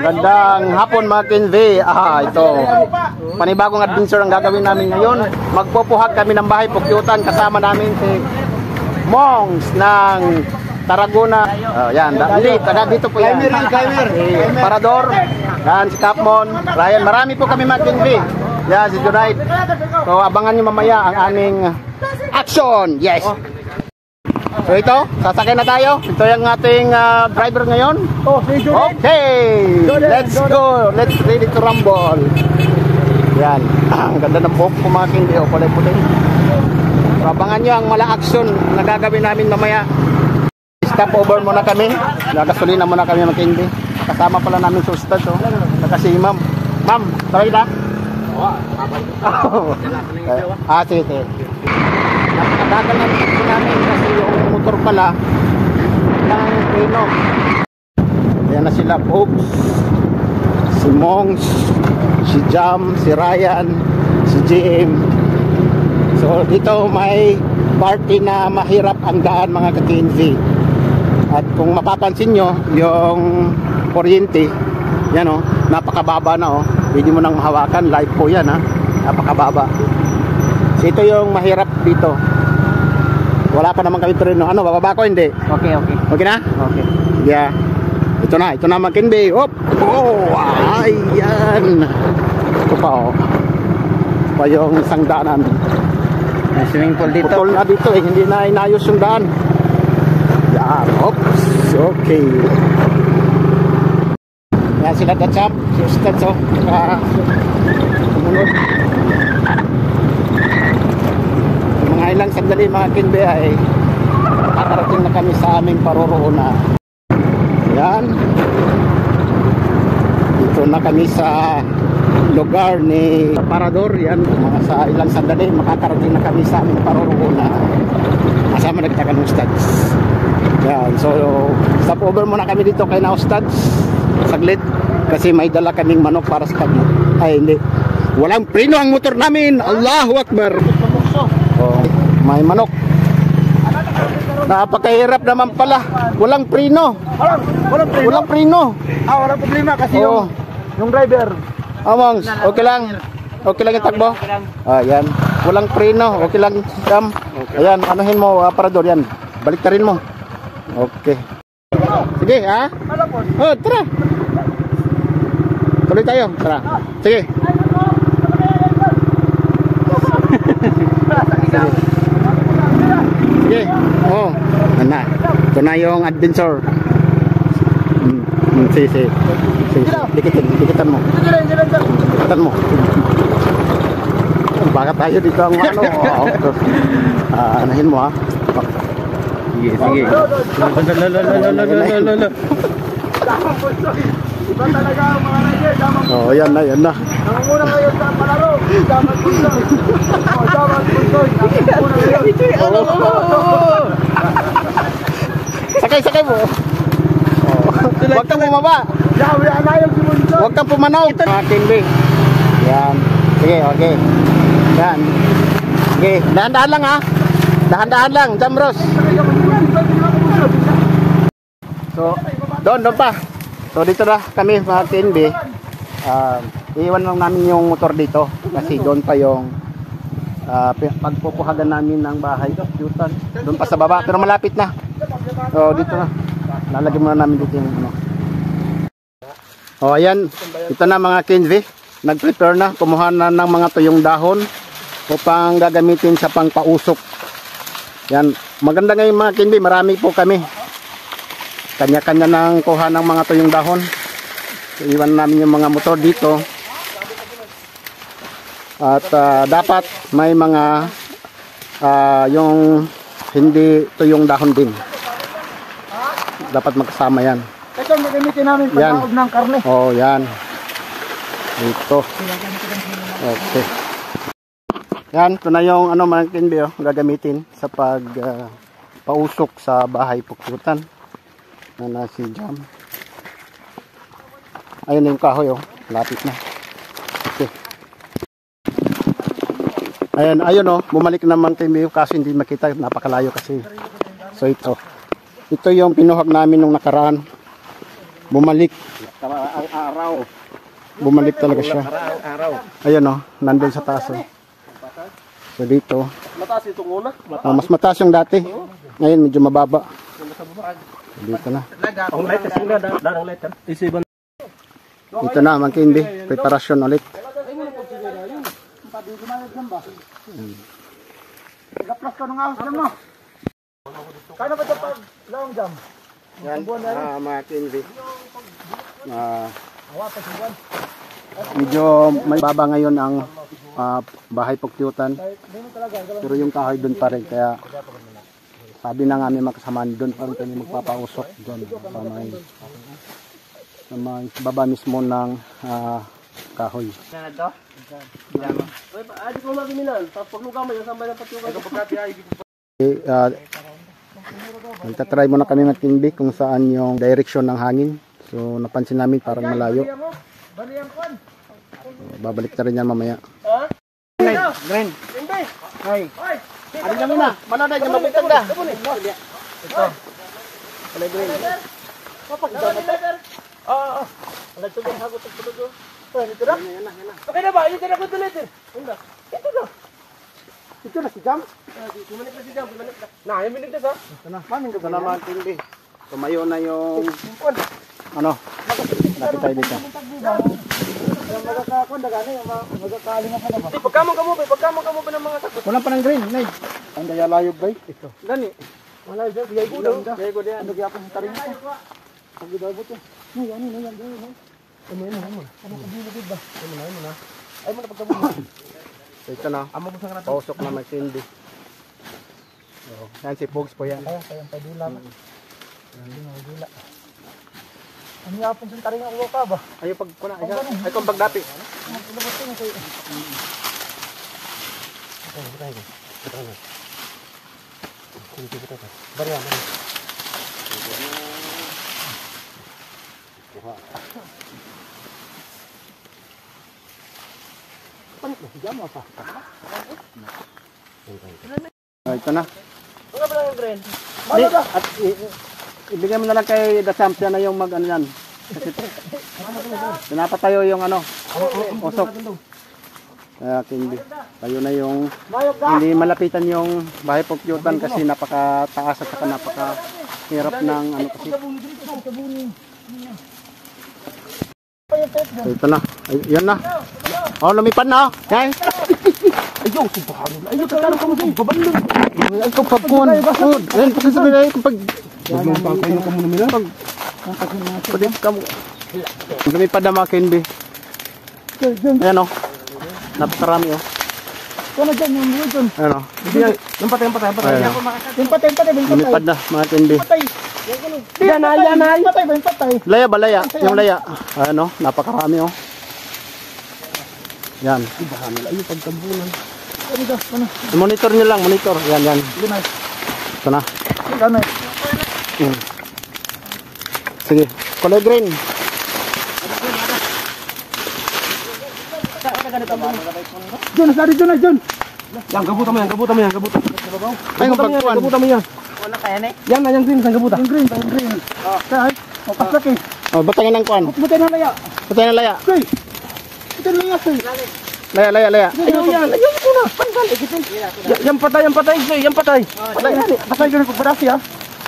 Gandang hapon mga Kinvi. Ito. Panibagong adventure ang gagawin namin ngayon. Magpupuhag kami ng bahay pukyutan. Kasama namin si Mongs ng Tarragona. Yan. Dito po yan. Parador. Yan si Capmon. Ryan. Marami po kami mga Kinvi. Yan si Junaid. So abangan nyo mamaya ang aming action. Yes. So ito, sasakay na tayo. Ito yung ating driver ngayon. Okay, let's go. Let's ready to rumble. Yan, ang ganda ng buhok ko mga Kinvi. Kulay puti. So, abangan nyo ang mala action na gagawin namin mamaya. Stop over muna kami. Nagasolina muna kami mga Kinvi. Kasama pala namin sa ustad. Kasi ma'am. Ma'am, sorry na. Sige. Napakadagal namin kasi yung motor pala ng Pino. Ayan na sila folks. Si Mongs, si Jam, si Ryan, si JM. So dito may party na mahirap ang daan mga ka-Kinvi. At kung mapapansin nyo yung kuryente, yan o, napakababa na o. Hindi mo nang mahawakan, live po yan ha. Napakababa. So ito yung mahirap dito. Wala pa naman kami treno. Ano, bababa ko hindi? Okay. Okay na? Okay. Yeah. Ito na mga Kinvi. Oh, ayan. Ito pa oh. Ito pa yung isang daanan. May swimming pool dito. Putol na dito eh, hindi na inayos yung daan. Yan, oops. Okay. Yan sila Dachap, si Ustad so. Sumunod. Mga ilang sandali mga Kinvi ay nakarating na kami sa aming paroroonan. Yan. Dito na kami sa lugar ni Parador. Yan, mga sa ilang sandali makakarating na kami sa aming paroroonan. Kasama na kita ka ng Ustads. Yan, so stop over muna kami dito kay na Ustads. Saglit. Kasi may dala kaming manok para sa kanya. Ay hindi. Walang preno ang motor namin. Allahu Akbar. Oh, may manok. Napakahirap naman pala. Walang preno. Walang preno. Walang problema kasi yung driver. Mongs, okay lang. Okay lang itakbo. Ayan. Walang preno. Okay lang. Ayan, anuhin mo Parador yan. Baliktarin mo. Okay. Sige, ha? Oh, tara. Tuloy tayo. Tara. Sige. Sige. Oh, na. Ito na yung adventure. Sige. Dikitan mo. Dikitan mo. Baka tayo dito ang ano. Anahin mo ha. Sige. Iba talaga ang mga rider. Oh, yan na. Nangunguna kayo sa palaro. Damat punsoy. Damat punsoy. Nangunguna kayo. Sakay mo. Huwag kang bumaba. Huwag kang pumanaw. Mga Kinvi. Yan. Sige, okay. Yan. Okay, dahan-dahan lang ha. Dahan-dahan lang, Jamros. So, doon pa. So dito na kami mga Kinvi. Iiwan lang namin yung motor dito kasi doon pa yung pagpupuhagan namin ng bahay. Doon pa sa baba pero malapit na. So dito na. Lalagyan muna namin dito yung ano. Ayan. Ito na mga Kinvi. Nag-prepare na. Kumuha na ng mga tuyong dahon upang gagamitin sa pangpausok. Yan. Maganda ngayon mga Kinvi. Marami po kami. Kanya-kanya ng kuha ng mga tuyong dahon. So, iwan namin yung mga motor dito. At dapat may mga yung hindi tuyong dahon din. Dapat magkasama yan. Ito magamitin namin pagkaog ng karne. Oh, yan. Ito. Okay. Yan, ito na yung ano mga Kinvi gagamitin sa pausok sa bahay pukyutan. Na si Jam. Ayun na yung kahoy lapit na. Okay. Ayun bumalik naman Kinvi kasi hindi makita, napakalayo kasi. So ito yung pinuhag namin nung nakaraan. Bumalik. ang araw. Bumalik talaga siya. Araw. Ayun oh, nandun sa taas oh. So dito, Mataas itong una. mas mataas yung dati. Ngayon medyo mababa. Dito na. Ang light kasi nga, darang light. Isiban. Dito na, Mang-Kindi. Preparasyon ulit. Gaplas ka ng ahos dyan mo. Kaya na ba ito pag laong jam? Yan, Mang-Kindi. Medyo may baba ngayon ang bahay Pukyutan. Pero yung kahoy doon pa rin. Kaya sabi na nga may makasamaan doon pa rin kami magpapausok doon sa may baba mismo ng kahoy. Nagtatry muna kami mag-Kindi kung saan yung direction ng hangin. So napansin namin parang malayo. Babalik na rin yan mamaya. Green. Hey. Ano na muna? Manonood yung mabitag na. Ito. Kulay green. Nagtugong hagot at tulog. Ito na? Okay na ba? Ito na ko tulit. Ito na. Ito na si Jam. Bumalik na si Jam. Na, yung minig na sa? Ito na Mang-Kindi. Tumayo na yung ano? Lapit tayo dito. Pagkamong kamo ba ng mga takot? Wala pa ng green, Nay. Ang daya layog ba? Ito. Gani. Wala dyan, bigay ko daw. Bigay ko diyan. Ano gyapon sa taring ko? Pag daw buto. Nay, ano yan? Ano kabiligid ba? Ano na? Ay mo na pagkamong. Ito na. Amo mo sa kanata. Pausok na Mang-Kindi. Yan si Pogs po yan. Kaya padula man. Dila. Ano yapon sa taring ako ka ba? Ayo pag kuna, ay kung pagdati. Ito na. Ano ba lang green? At ibigay mo na lang kay The Champ na yung mag ano yan. Kasi pinapatayo yung ano, usok. Kaya Kindi, tayo na yung hindi malapitan yung bahay Pukyutan kasi napakataas at saka napakahirap ng ano kasi. So, ito na. Ay, yan na. Oh, lumipad na. Guys. Ayaw, subahan nila. Ayaw, tatalo ka mo sa'yo. Babalong. Ay, kung pagkuhan. Ayun, pagkasabi na kung pag... Maglumpang kayo ka muna nila. Pwede ka mo. Lumipad na Mang-Kindi. Ayan o. Napakarami o. Kung na dyan, yung mga dyan. Ayan o. Yung patay. Ayan o. Yung patay. Lumipad na Mang-Kindi. Patay. Yan na. Patay ba yung patay? Laya ba laya? Yung laya. Ayan o. Napakarami o. Yan. Subahan nila. Ayaw, pagkambunan. Monitor nyo lang. Monitor. Yan. Ito na. Gano'n. Sige. Kulay green. John, nasari John. Yang gabutan mo yan. Ay, kung pagkuhan. Gabutan mo yan. Wala kaya na Yan na, yung green, sang gabutan. Yung green. Kaya, papasak eh. Oh, batangin ng kuhan. Putay na laya. Patay na laya. Kay, putay na laya, kay. Laya. Ayaw yan ko na. Pansan, yan patay, Joy, yan patay. Patay ko na pagpadasi ha.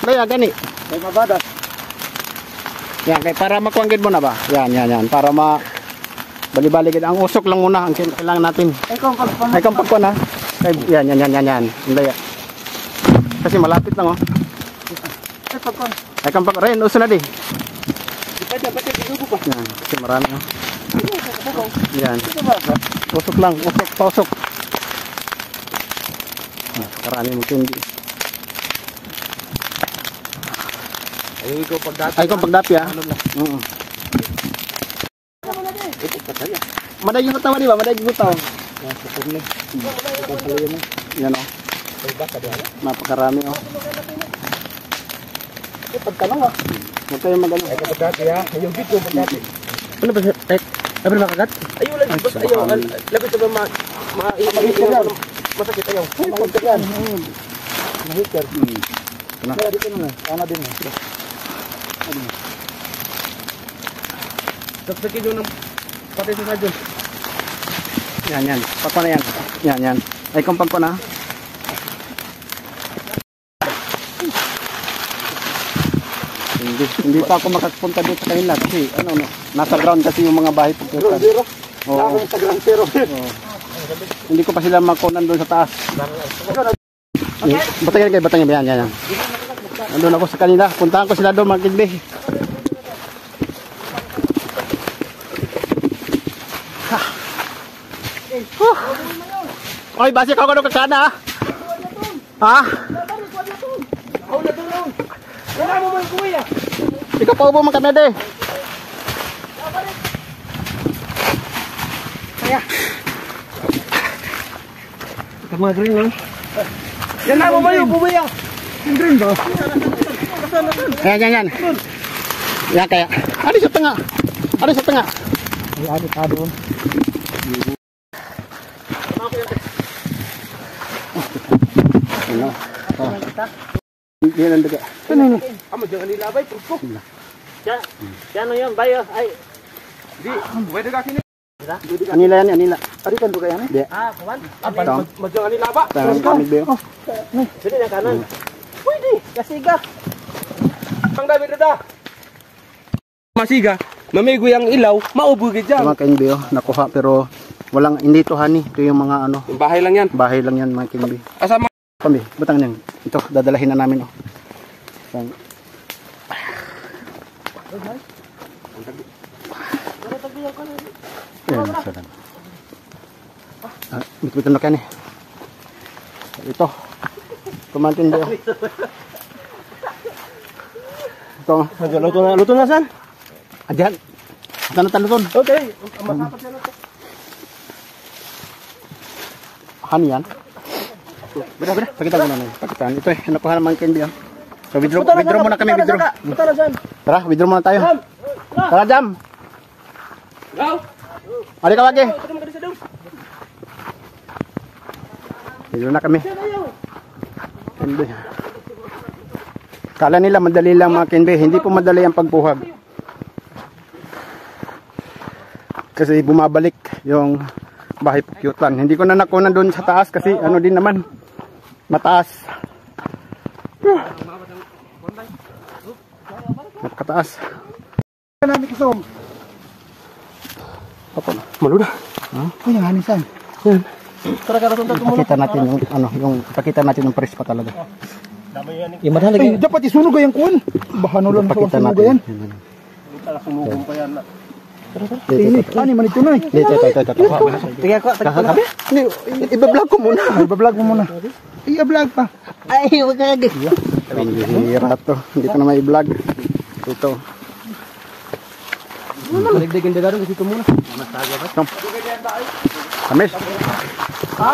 Laya, gani. May mabadas. Yan, kaya para makuanggid mo na ba? Yan. Para bali-baligid. Ang usok lang muna ang kailangan natin. Ay, kung pagpan. Ay, kung pagkuhan ha. Yan. Ang laya. Kasi malapit lang oh. Ay, pagpan. Ay, kung pagkuhan. Ren, uso na di. Patay, ginugo pa. Yan, kasi marami oh. Yan. Usok lang, pausok. Karami mo Kindi. Ay, kung pagdapi ha. Madaging butaw di ba? Madaging butaw. Yan o. Napakarami o. Pagtanong ha. Huwag kayong magano. Ay, pagdati ha. Yung video pagdati. Ano ba siya? Ano ba nakagat? Ayaw lang, labis sa ba masakit ayaw. Ay, pagdagan. Mahikar. Ito na. Kaya dito na. Ana din. Saksakin yung ng pati sa sadyo. Yan. Pagko na yan. Yan. Ay, kung pagko na. Hindi pa ako makapunta dito sa kanila kasi nasa ground kasi yung mga bahay pagkutan. Oo. Sa Grand Zero. Hindi ko pa sila makunan doon sa taas. Batangin. Yan. Nandun ako sa kanila. Puntahan ko sila doon mga kidbe. Oy, basi ka ko kakana. Ha? Ako na doon. Wala mo man kuya. Ikaw pa ubo man kami de. Kaya. Ito mga green lang. Yan na mo mayo, bubuya. Yung green ba? Yan. Yan kaya. Ari sa tengah. Ay, ado. Ano? Yan ang daga. Ano? Amo jangan nilabay pusko. Yan yan bayo. Ay. Di, pwede ka kini. Anila yan, anila. Ari kan duga yan. Di. Kuman. Ito. Majangan nilaba. Tangan kami ba? Sini na kanan. Pwede, kasiga. Pang David da. Masiga, mamigoy ang ilaw, maubugid dyan. Mga kainbi, nakuha pero hindi ito hani. Ito yung mga Bahay lang yan. bahay lang yan mga kainbi. Asama. Kami, batang yan. Ito, dadalahin na namin. Bit-bitan na kani. Ito. Kumantin ba? Ito. Luto na san? Adyan. Tanong. Okay. Hani yan. Beda. Pakita ko na namin. Pakitaan. Ito nakuha naman kainbi. So withdraw muna kami. Buta na san? Tara, withdraw muna tayo. Tara, Jam. Go. Ali ka lagi. Withdraw na kami. Kainbi. Kala nila madali lang mga kainbi. Hindi po madali ang pagbuhag. Kasi bumabalik yung bahay pukyutan. Hindi ko na nakunan doon sa taas kasi din naman. Mataas. Napakataas. Namin kusong. Apa? Malu dah. Yung hanisan. Yan. Tara ka raton Pakita natin pakita natin yung prespa talaga. Imadhan lagi. Dapat isunog yung kuan. Bahano lang Pakita natin. Sunugong pa yan. Ani man ito na. Dito. Tiga ko. I-vlog ko muna. Iba-vlog mo muna. I-vlog pa. Ay, wag ka lagi. Hira to. Hindi ko na may vlog. Ito. Maligdigin na gano'n kasi ito muna. Kamis. Ha?